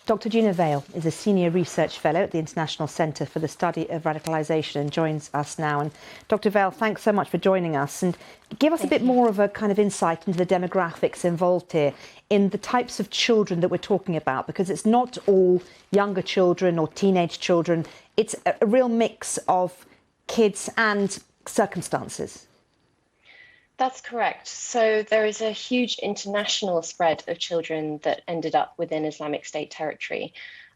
Dr. Gina Vale is a Senior Research Fellow at the International Centre for the Study of Radicalisation and joins us now. And Dr. Vale, thanks so much for joining us, and give us a bit more of a kind of insight into the demographics involved here in the types of children that we're talking about, because it's not all younger children or teenage children. It's a real mix of kids and circumstances. That's correct. So there is a huge international spread of children that ended up within Islamic State territory.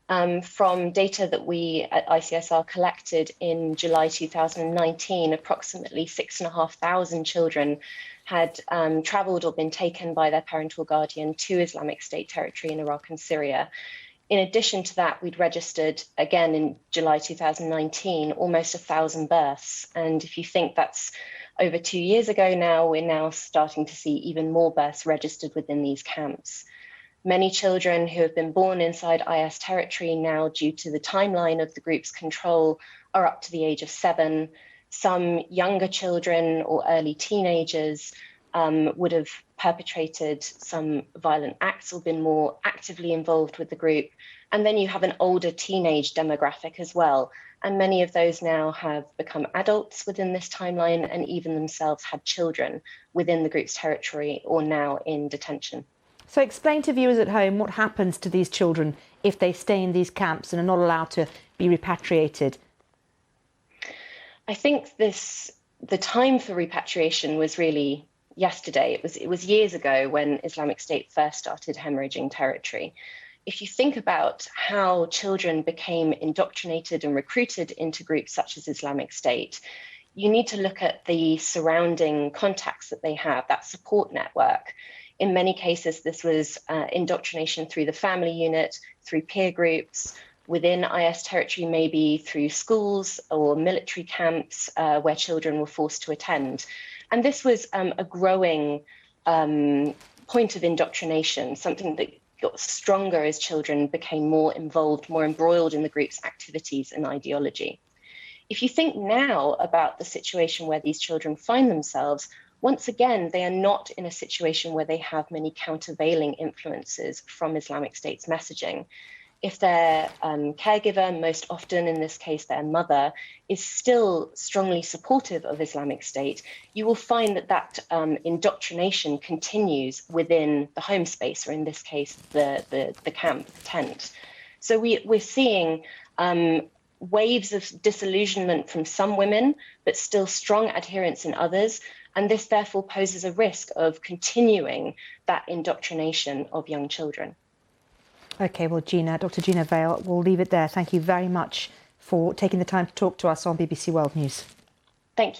From data that we at ICSR collected in July 2019, approximately 6,500 children had travelled or been taken by their parental guardian to Islamic State territory in Iraq and Syria. In addition to that, we'd registered, again in July 2019, almost 1,000 births. And if you think that's over 2 years ago now, we're now starting to see even more births registered within these camps. Many children who have been born inside IS territory now, due to the timeline of the group's control, are up to the age of 7. Some younger children or early teenagers would have perpetrated some violent acts or been more actively involved with the group. And then you have an older teenage demographic as well. And many of those now have become adults within this timeline and even themselves had children within the group's territory or now in detention. So explain to viewers at home what happens to these children if they stay in these camps and are not allowed to be repatriated. I think the time for repatriation was really yesterday. It was years ago when Islamic State first started hemorrhaging territory. If you think about how children became indoctrinated and recruited into groups such as Islamic State, you need to look at the surrounding contacts that they have, that support network. In many cases, this was indoctrination through the family unit, through peer groups, within IS territory, maybe through schools or military camps where children were forced to attend. And this was a growing point of indoctrination, something that got stronger as children became more involved, more embroiled in the group's activities and ideology. If you think now about the situation where these children find themselves, once again, they are not in a situation where they have many countervailing influences from Islamic State's messaging. If their caregiver, most often in this case their mother, is still strongly supportive of Islamic State, you will find that indoctrination continues within the home space, or in this case, the camp, the tent. So we're seeing waves of disillusionment from some women, but still strong adherence in others. And this therefore poses a risk of continuing that indoctrination of young children. OK, well, Dr. Gina Vale, we'll leave it there. Thank you very much for taking the time to talk to us on BBC World News. Thank you.